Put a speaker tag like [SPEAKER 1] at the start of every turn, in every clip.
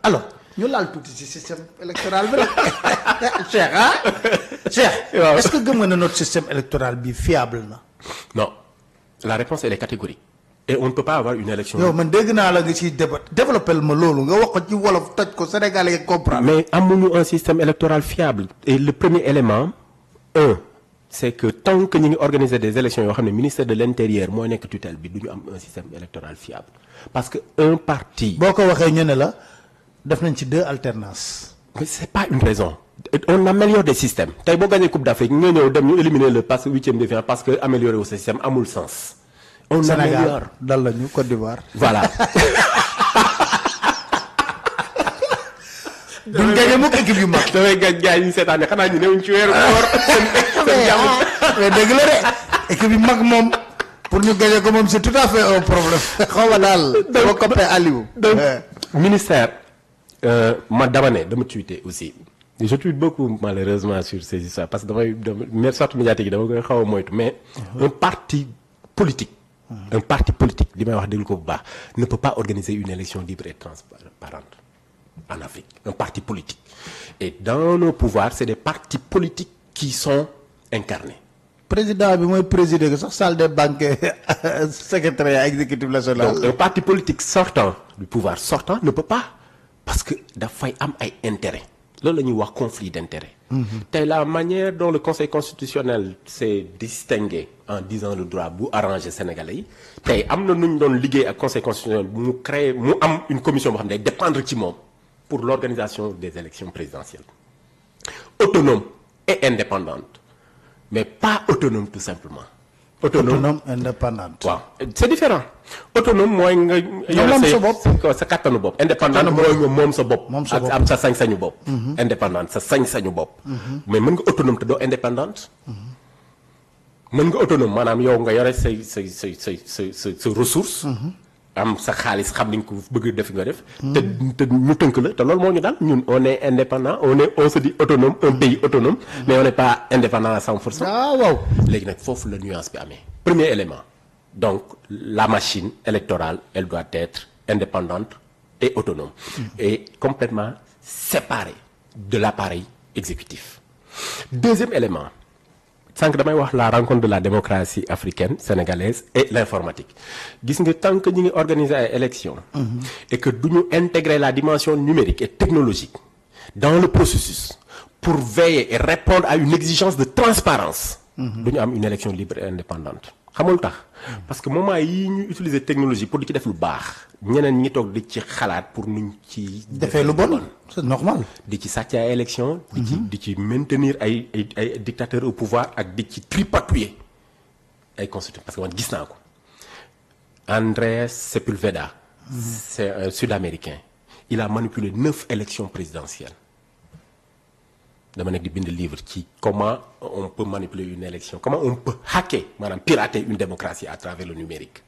[SPEAKER 1] alors ñu laal tuuti ci système électoral bi rek Cheikh ah Cheikh est-ce que gëm nga ne notre système électoral bi fiable na.
[SPEAKER 2] Non, la réponse elle est catégorique et on ne peut pas avoir une élection.
[SPEAKER 1] yow man dégg naa la nga ciy développé ma loolu nga wax ko ci wolof toj ko Sénégalais yi comprendre.
[SPEAKER 2] Mais amuñu un système électoral fiable et le premier élément c'est que tant que ñu ngi organiser des élections yoo xam ne ministère de l'intérieur mooy nekk tutelle bi du ñu am un système électoral fiable parce que un parti.
[SPEAKER 1] boo ko waxee ñu ne la def nañ ci 2 alternances.
[SPEAKER 2] Mais c'est pas une raison. On améliore des systèmes tey boo gagné Coupe d'Afrique nga ñëw dem ñu éliminer le parce que 8e de finale parce que améliorer wu système amul sens. On
[SPEAKER 1] Sénégal
[SPEAKER 2] améliore.
[SPEAKER 1] dal lañu Côte d'Ivoire.
[SPEAKER 2] Voilà.
[SPEAKER 1] duñ gagné mukk équipe yu mag.
[SPEAKER 2] damay gàj gars yi ñu seetaane xanaa ñu newuñ ci weeru koor.
[SPEAKER 1] mais dëgg la de équipe yu mag moom pour ñu gagné ko moom c'est tout à fait un problème. xaw ma daal. dama coppe Aliou.
[SPEAKER 2] donc ministère ma dama ne dama tweeté aussi je tweete beaucoup malheureusement sur ces histoires parce que damay sorte médiatique yi dama koy xaw a moytu mais un parti politique li may wax déglu ko bu baax ne peut pas organiser une élection libre et transparente en Afrique un parti politique et dans nos pouvoirs c'est des partis politiques qui sont incarnés.
[SPEAKER 1] président bi mooy présider que sax salle des banquets secrétariat exécutif national.
[SPEAKER 2] Donc un parti politique sortant du pouvoir sortant ne peut pas parce que dafay am ay intérêt loolu la ñuy wax conflit d'intérêt. tey la manière dont le conseil constitutionnel s'est distingué en disant le droit bu arrangé sénégalais yi tey am na nu ñu doon liggéey ak conseil constitutionnel mu créé mu am une commission boo xam ne day dépendre ci moom pour l'organisation des élections présidentielles autonome et indépendante mais pas autonome tout simplement.
[SPEAKER 1] autonome indépendante.
[SPEAKER 2] waaw c'est différent autonome mooy nga.
[SPEAKER 1] moom sa bopp
[SPEAKER 2] sa kattanu bopp. indépendante mooy nga moom sa bopp.
[SPEAKER 1] moom sa bopp
[SPEAKER 2] ak am sa sañ-sañu bopp. indépendante sa sañ-sañu bopp. mais mën nga autonome te doo indépendante. mën nga autonome maanaam yow nga yore say ressource. am sa xaalis xam ni nga ko bëgg def nga def. te ñu tënk la te loolu moo ñu daal ñun on est indépendant on se dit autonome un pays autonome. mais on n'est pas indépendant à 100%.
[SPEAKER 1] ah waaw.
[SPEAKER 2] léegi nag foofu la nuance bi amee. premier élément donc la machine électorale elle doit être indépendante et autonome. Et complètement séparée de l'appareil exécutif. Deuxième élément. sànq damay wax la rencontre de la démocratie africaine sénégalaise et l'informatique gis nga tant que ñu ngi organiser ay élections et que du ñu intégrer la dimension numérique et technologique dans le processus pour veiller et répondre à une exigence de transparence du ñu am une élection libre et indépendante xamul tax parce que moment yi ñu utiliser technologie pour di ci def lu baax ñeneen ñi toog di ci xalaat pour nuñ ci
[SPEAKER 1] defee lu bon c'est normal.
[SPEAKER 2] di ci sàcc ay élection di ci maintenir ay dictateurs au pouvoir ak di ci tripatouiller ay constitution parce que man gis naa ko Andrés Sepúlveda c'est un sud-américain il a manipulé 9 élections présidentielles dama nekk di bind livre ci comment on peut manipuler une élection comment on peut hacker maanaam pirater une démocratie à travers le numérique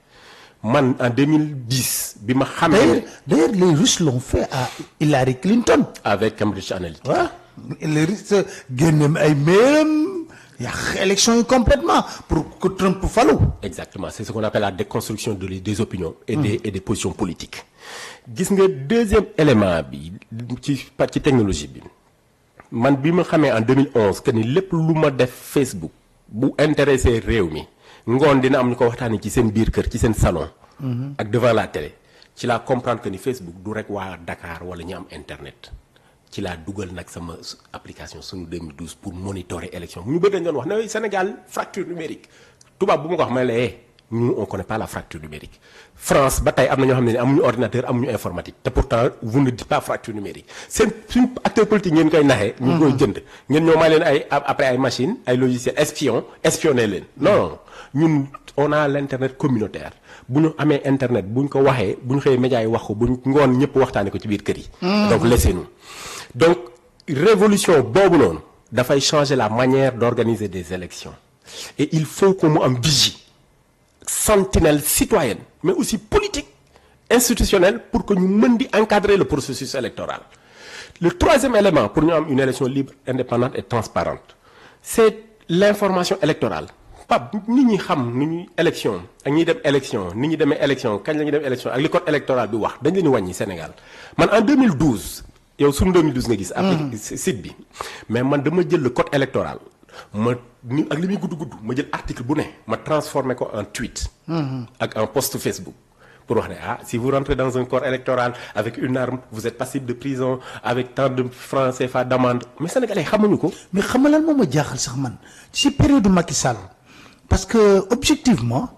[SPEAKER 2] man en 2010 bi ma xamee.
[SPEAKER 1] D'ailleurs les Russes l'ont fait à Hillary Clinton.
[SPEAKER 2] avec Cambridge Analytica.
[SPEAKER 1] waaw les Russes génne ay mairam yàq élection yi complètement pour que Trump falu.
[SPEAKER 2] Exactement c'est ce qu'on appelle la déconstruction des opinions et des positions politiques. gis nga deuxième élément bi ci technologie bi man bi ma xamee en 2011 que ni lépp lu ma def Facebook bu intéressé réew mi ngoon dina am ñu ko waxtaanee ci seen biir kër ci seen salon. ak devant la télé ci laa comprendre que ni Facebook du rek waa Dakar wala ñu am internet ci laa dugal nag sama application sunu 2012 pour monitorer élection ñu bëgg dañu doon wax ne Sénégal fracture numérique tubaab bu ma ko wax ma ne nous on connaît pas la fracture numérique France ba tey am na ñoo xam ne amuñu ordinateur amuñu informatique te pourtant vous ne dites pas fracture numérique seen suñu acteur politique ngeen koy naxee. ñu koy jënd ngeen ñoo may leen ay après ay machines ay logiciels espionner leen non ñun on a l'internet communautaire bu ñu amee internet bu ñu ko waxee bu ñu xëyee médias yi wax ko bu ñu ngoon ñëpp waxtaanee ko ci biir kër yi. donc laissez-nous donc révolution boobu noonu dafay changer la manière d'organiser des élections et il faut que mu am vigie sentinelle citoyenne mais aussi politique institutionnelle pour que ñu mën di encadrer le processus électoral. Le troisième élément pour ñu am une élection libre indépendante et transparente c'est l'information électorale Pape nit ñi xam ni ñuy élection ak ñiy dem élection nit ñi demee élection kañ la ñuy dem élection ak li code électoral bi wax dañ leen wàññi Sénégal man en 2012 yow suñu 2012 nga gis. après site bi mais man dama jël le code électoral ma ni ak li muy gudd ma jël article bu ne ma transformé ko en tweet. ak en post Facebook. pour wax ne si vous rentrez dans un corps électoral avec une arme vous êtes passible de prison avec tant de francs CFA d'amende mais sénégalais xamuñu ko.
[SPEAKER 1] mais xam nga lan moo ma jaaxal sax man ci période Macky Sall parce que objectivement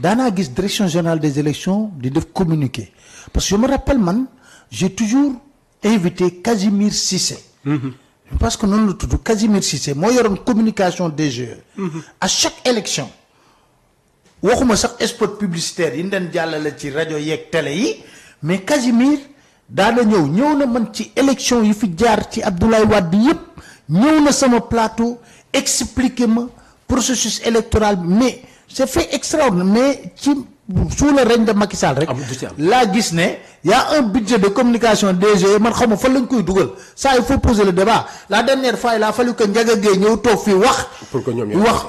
[SPEAKER 1] daanaa gis direction générale des élections di def communiqué parce que je me rappelle man j'ai toujours invité Casimir Cissé. parce que noonu la tudd Casimir Cissé moo yoroon communication DGE. à chaque élection. waxuma sax spot publicitaire yi ñu doon jàllale ci rajo yeeg télé yi mais Casimir daana ñëw na man ci élection yi fi jaar ci Abdoulaye Wade yëpp ñëw na sama plateau expliquer ma processus électoral mais c'est fait extraordinaire mais ci sous le règne de Macky Sall rek laa gis ne y a un budget de communication DG man xaw ma fan lañ koy dugal ça il faut poser le débat la dernière fois il a fallu que Ndiaga Gueye ñëw toog fii wax wax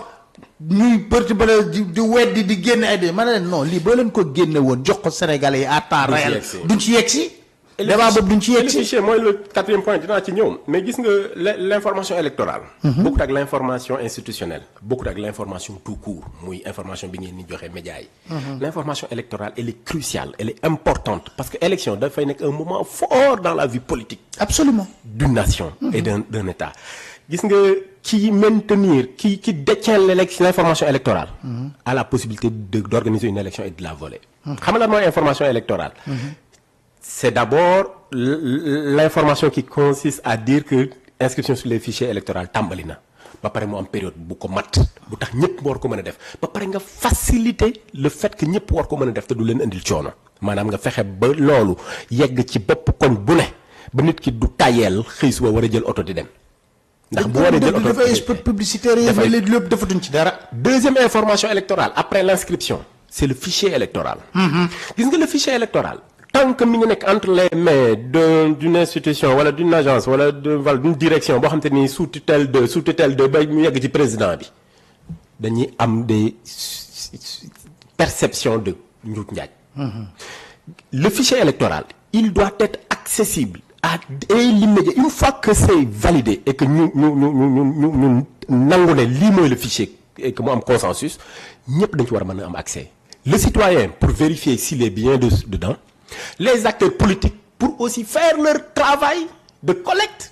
[SPEAKER 1] ñuy përti bala di weddi di génne ay ma ne leen non lii boo leen ko génne woon jox ko Sénégalais yi à temps réel duñ ci yegg si débat boobu duñ ci yegg si
[SPEAKER 2] fichier mooy le quatrième point dinaa ci ñëw mais gis nga l'information électorale bokkut ak l'information institutionnelle bokkut ak l'information tout court muy information bi ngeen ni joxe médias yi l'information électorale elle est cruciale elle est importante parce que élection dafay nekk un moment fort dans la vie politique
[SPEAKER 1] absolument
[SPEAKER 2] d'une nation et d'un État gis nga qui maintenir qui détient l'information électorale a la possibilité d'organiser une élection et de la voler xam nga lan mooy information électorale c'est d'abord l'information qui consiste à dire que inscription sur les fichiers électoraux tàmbali na ba pare mu am période bu ko mat bu tax ñëpp war ko mën a def ba pare nga faciliter le fait que ñëpp war ko mën a def te du leen indil coono maanaam nga fexe ba loolu yegg ci bopp koñ bu ne ba nit ki du tayeel xëy suba war a jël oto di dem ndax bu waree jël oto
[SPEAKER 1] dafay spot publicitaire yi mais léegi lépp defatuñ ci dara.
[SPEAKER 2] Deuxième information électorale après l'inscription c'est le fichier électoral gis nga le fichier électoral tant que mi ngi nekk entre les mains d'une institution wala d'une agence wala d'une direction boo xam te ni sous tutelle de ba mu yegg ci président bi dañuy am des perceptions de njuuj njaaj le fichier électoral il doit être accessible et l'immédiat une fois que c'est validé et que ñu nangu ne lii mooy le fichier et que mu am consensus ñëpp dañ ci war a mën a am accès le citoyen pour vérifier s'il est bien dedans les acteurs politiques pour aussi faire leur travail de collecte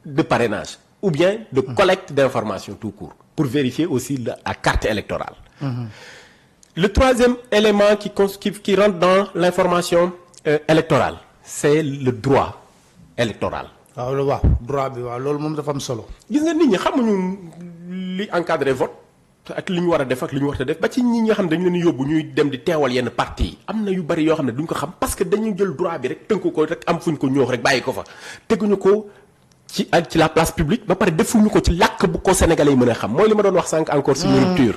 [SPEAKER 2] de parrainage ou bien de collecte d'informations tout court pour vérifier aussi la carte électorale le troisième élément qui rentre dans l'information électorale c'est le droit électoral
[SPEAKER 1] waaw droit bi waaw loolu moom dafa am solo
[SPEAKER 2] gis nga nit ñi xamuñu li encadrer vote ak li ñu war a def ak li ñu war a def ba ci ñi nga xam dañu leen yóbbu ñuy dem di teewal yenn parti yi am na yu bari yoo xam ne duñ ko xam parce que dañuy jël droit bi rek tënku ko rek am fuñ ko ñoox rek bàyyi ko fa teguñu ko ci la place publique ba pare defuñu ko ci làkk bu ko sénégalais yi mën a xam mooy li ma doon wax sànq encore suñu rupture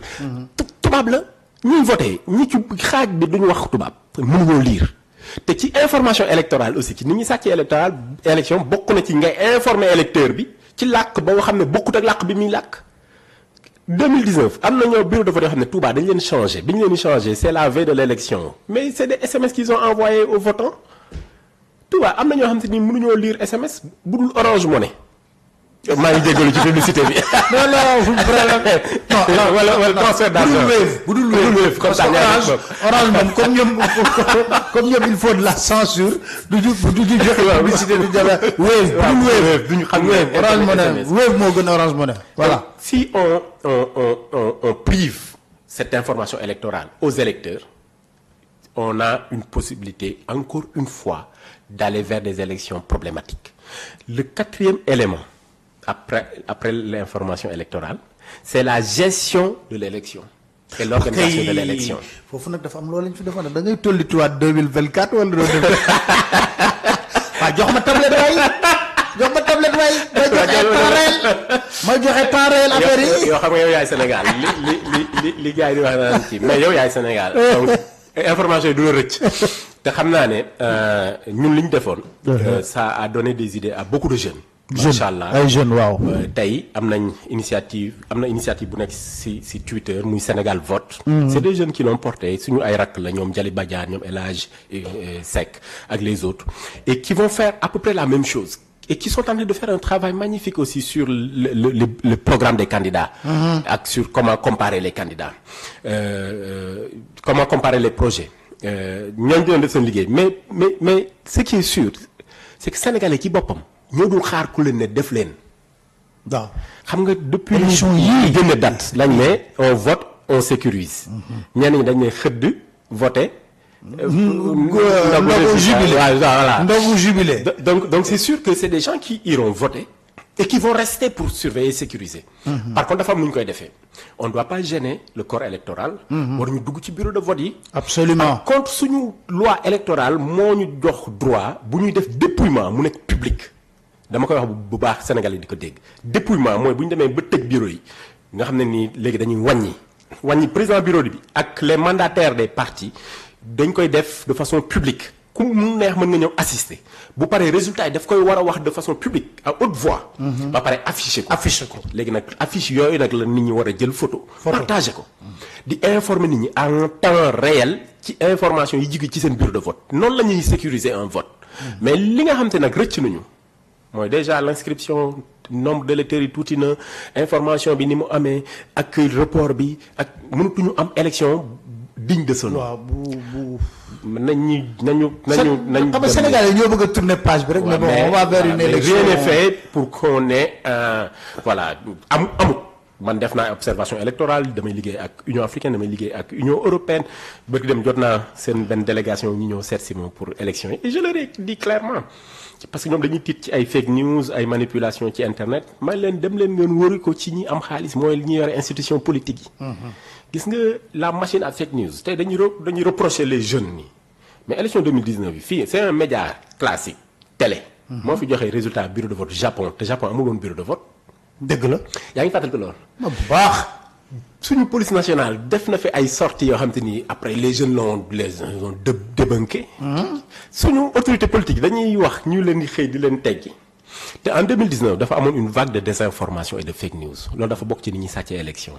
[SPEAKER 2] tubaab la ñuy voté ñi ci xaaj bi duñu wax tubaab mënuñoo lire te ci information électorale aussi ci nit ñi sàccee élection bokk na ci ngay informer électeur bi ci làkk ba nga xam ne bokkut ak làkk bi muy làkk 2019 am na ñoo bureau de vote yoo xam ne Touba dañ leen changé bi ñu leen di changé c'est la veille de l'élection mais c'est des SMS qu'ils ont envoyés aux votants Touba am na ñoo xam te ni mënuñoo lire SMS bu dul Orange Money maa ngi jégalu ci publicité bi.
[SPEAKER 1] non problème non
[SPEAKER 2] wala transfert d'argent
[SPEAKER 1] bu dul Wave comme ça Orange moom comme ñoom il faut de la censure du joxe publicité du jafe Wave
[SPEAKER 2] duñu xam
[SPEAKER 1] Orange Money Wave moo gën Orange Money voilà.
[SPEAKER 2] Si on prive cette information électorale aux électeurs on a une possibilité encore une fois d'aller vers des élections problématiques le quatrième élément après l'information électorale c'est la gestion de l'élection et l'organisation de l'élection
[SPEAKER 1] foofu nag dafa am loolu lañ fi defoon da ngay tollituwaat 2024 wala doo def waaw jox ma tablette waay ma joxe temps réel affaire yi
[SPEAKER 2] yoo xam nga yow yaay Sénégal li gars yi di wax naan ci mais yow yaay Sénégal donc information yi du la rëcc te xam naa ne ñun li ñu defoon ça a donné des idées à beaucoup de jeunes macha allah
[SPEAKER 1] ay jeunes waaw.
[SPEAKER 2] tey am na initiative bu nekk si Twitter muy Sénégal vote. C'est des jeunes qui l'ont porté suñu ay rakk la ñoom Jali Badiane ñoom El Hadj Seck ak les autres et qui vont faire à peu près la même chose et qui sont en train de faire un travail magnifique aussi sur le programme des candidats. ak sur comment comparer les candidats comment comparer les projets ñooñu dinañ def seen liggéey mais ce qui est sûr c'est que sénégalais ci boppam. ñoo dul xaar ku leen ne def leen.
[SPEAKER 1] waaw
[SPEAKER 2] xam nga depuis.
[SPEAKER 1] élection yii
[SPEAKER 2] gën a date lañ ne on vote on sécurise. ñenn ñi dañ ne xëdd voté.
[SPEAKER 1] ndogu jubilé
[SPEAKER 2] voilà
[SPEAKER 1] ndogu jubilé.
[SPEAKER 2] donc c'est sûr que c'est des gens qui iront voter et qui vont rester pour surveiller et sécuriser. Par contre dafa am nu ñu koy defee. on ne doit pas gêner le corps électoral. waruñu dugg ci bureau de vote yi.
[SPEAKER 1] absolument
[SPEAKER 2] par contre suñu loi électorale moo ñu jox droit bu ñuy def dépouillement mu nekk public. dama koy wax bu baax Sénégal yi di ko dégg dépouillement mooy bu ñu demee ba tëj bureau yi nga xam ne nii léegi dañuy wàññi président bureau bi ak les mandataires des partis dañ koy def de façon publique ku mu neex mën nga ñëw assister bu paree résultat yi daf koy war a wax de façon publique à haute voix. ba pare afficher ko. léegi nag affiche yooyu nag la nit ñi war a jël photo. partager ko. di informer nit ñi en temps réel ci information yi jóge ci seen bureau de vote noonu la ñuy sécuriser un vote. mais li nga xam te nag rëcc nañu. mooy déjà l'inscription nombre d'électeurs yi tuuti na information bi ni mu amee ak report bi ak mënatuñu am élection digne de ce nom.
[SPEAKER 1] waaw bu
[SPEAKER 2] nañu.
[SPEAKER 1] xam nga Sénégal yi ñoo bëgg a tourner page bi rek. mais bon on va vers une élection
[SPEAKER 2] rien n'est fait pour qu'on ait voilà amut. man def naa observation électorale damay liggéey ak Union africaine damay liggéey ak Union européenne bëgg dem jot naa seen benn délégation ñi ñëw seet si ma pour élection yi et je leur ai dit clairement. parce que ñoom dañuy tiit ci ay fake news ay manipulation ci internet may leen dem leen ngeen wëri ko ci ñi am xaalis mooy li ñuy yore institution politique yi. gis nga la machine à fake news tey dañuy reprocher les jeunes nii mais élection 2019 bi fii c'est un média classique télé. moo fi joxe résultat bureau de vote Japon te Japon amul woon bureau de vote.
[SPEAKER 1] dëgg la.
[SPEAKER 2] yaa ngi fàttali ko loolu.
[SPEAKER 1] bu baax.
[SPEAKER 2] suñu police nationale def na fi ay sorties yoo xam te ni après les jeunes l'ont débunké. suñu autorité politique dañuy wax ñu leen di xëy di leen teggi te en 2019 dafa amoon une vague de désinformation et de fake news loolu dafa bokk ci ni ñuy sàccee élection.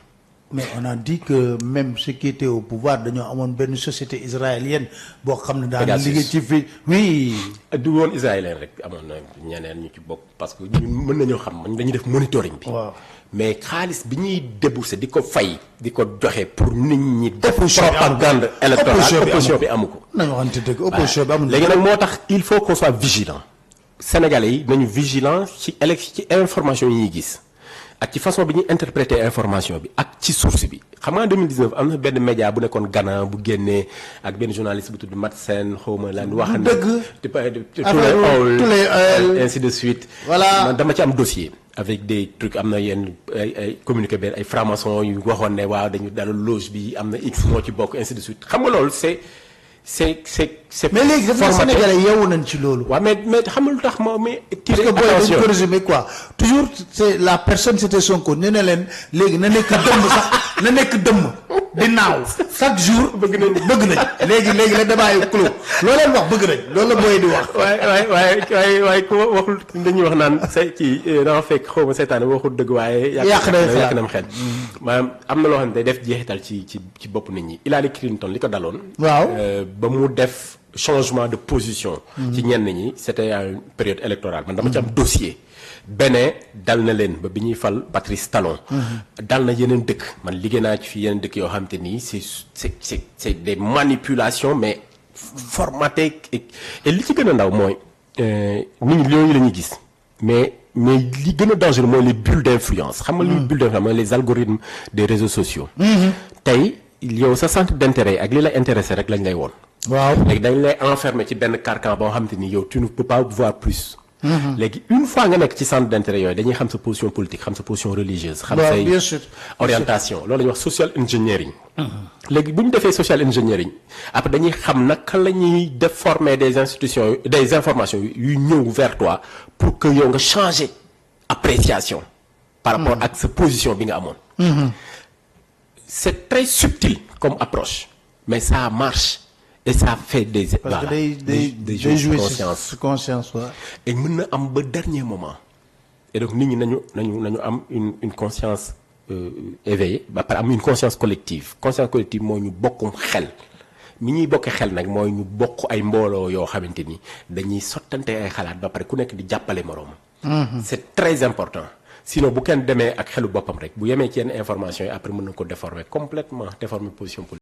[SPEAKER 1] mais on a dit que même ceux qui étaient au pouvoir dañoo amoon benn société israélienne boo xam ne daan liggéey ci fii oui.
[SPEAKER 2] du woon israélien rek amoon na ñeneen ñu ci bokk parce que ñun mën nañoo xam dañuy def monitoring bi.
[SPEAKER 1] waaw
[SPEAKER 2] mais xaalis bi ñuy débourser di ko fay di ko joxe pour nit ñi. def propagande électorale opposition bi amu ko.
[SPEAKER 1] nañu waxante dëgg opposition bi amul.
[SPEAKER 2] léegi nag moo tax il faut qu'on soit vigilant. Sénégalais yi nañu vigilant ci ci information yi ñuy gis. ak ci façon bi ñuy interpréter information bi ak ci source bi xam nga en 2019 am na benn média bu nekkoon Ghana bu génnee ak benn journaliste bu tudd Mat Sène xawma lan wax na dëgg ainsi de suite
[SPEAKER 1] voilà
[SPEAKER 2] man dama ci am dossier avec des trucs am na yenn ay communiqué benn ay franc-maçon yu waxoon ne waaw dañu dalal loge bi am na x moo ci bokk ainsi de suite xam nga loolu c'est
[SPEAKER 1] mais léegi dafa Sénégalais yeewu nañ ci loolu.
[SPEAKER 2] waaw mais xam nga lu tax ma mais.
[SPEAKER 1] parce que booy dañ ko résumé quoi toujours c'est la personne c'était Sonko nee na leen léegi na nekk dëmm sax na nekk dëmm di naaw chaque jour. bëgg nañ léegi la débat yi clos loo leen wax bëgg nañ loolu la booy di wax.
[SPEAKER 2] waaye ku waxul dañuy wax naan say kii dama fekk xaw ma seetaan waxul dëgg waaye. yàq na xel maanaam am na loo xam ne day def jeexital ci bopp nit ñi Hillary Clinton li ko daloon.
[SPEAKER 1] waaw
[SPEAKER 2] ba mu def changement de position. ci ñenn ñi c'était une période électorale man dama ci am dossier. Bénin dal na leen ba bi ñuy fal Patrice Talon. dal na yeneen dëkk man liggéey naa ci fi yeneen dëkk yoo xam te ni c'est des manipulations mais formatées et li ci gën a ndaw mooy nit ñi yooyu la ñuy gis mais li gën a dangereux mooy les bulles d'influence xam nga li bulles d'influence mooy les algorithmes des réseaux sociaux. tey yow sa centre d'intérêt ak li la intéressé rek lañ lay woon.
[SPEAKER 1] waaw
[SPEAKER 2] léegi dañ lay enfermer ci benn carcan boo xam te ni yow tu ne peux pas voir plus. léegi une fois nga nekk ci centre d'intérêt yooyu dañuy xam sa position politique xam sa position religieuse. xam say
[SPEAKER 1] bien sûr
[SPEAKER 2] orientation loolu la ñuy wax social engineering. léegi bu ñu defee social engineering après dañuy xam naka la ñuy déformer des institutions des informations yu ñëw vers toi pour que yow nga changer appréciation. par rapport ak sa position bi nga amoon. C'est très subtil comme approche mais ça marche. et ça fait des
[SPEAKER 1] parce que day
[SPEAKER 2] jeux de conscience
[SPEAKER 1] conscience waaw.
[SPEAKER 2] et mën na am ba dernier moment et donc nit ñi nañu am une conscience éveillée ba pare am une conscience collective mooy ñu bokkum xel mi ñuy bokkee xel nag mooy ñu bokk ay mbooloo yoo xamante ni dañuy sottante ay xalaat ba pare ku nekk di jàppale moroom. C'est très important sinon bu kenn demee ak xelu boppam rek bu yemee ci yenn information yi après mën na ko déformer complètement déformer position politique.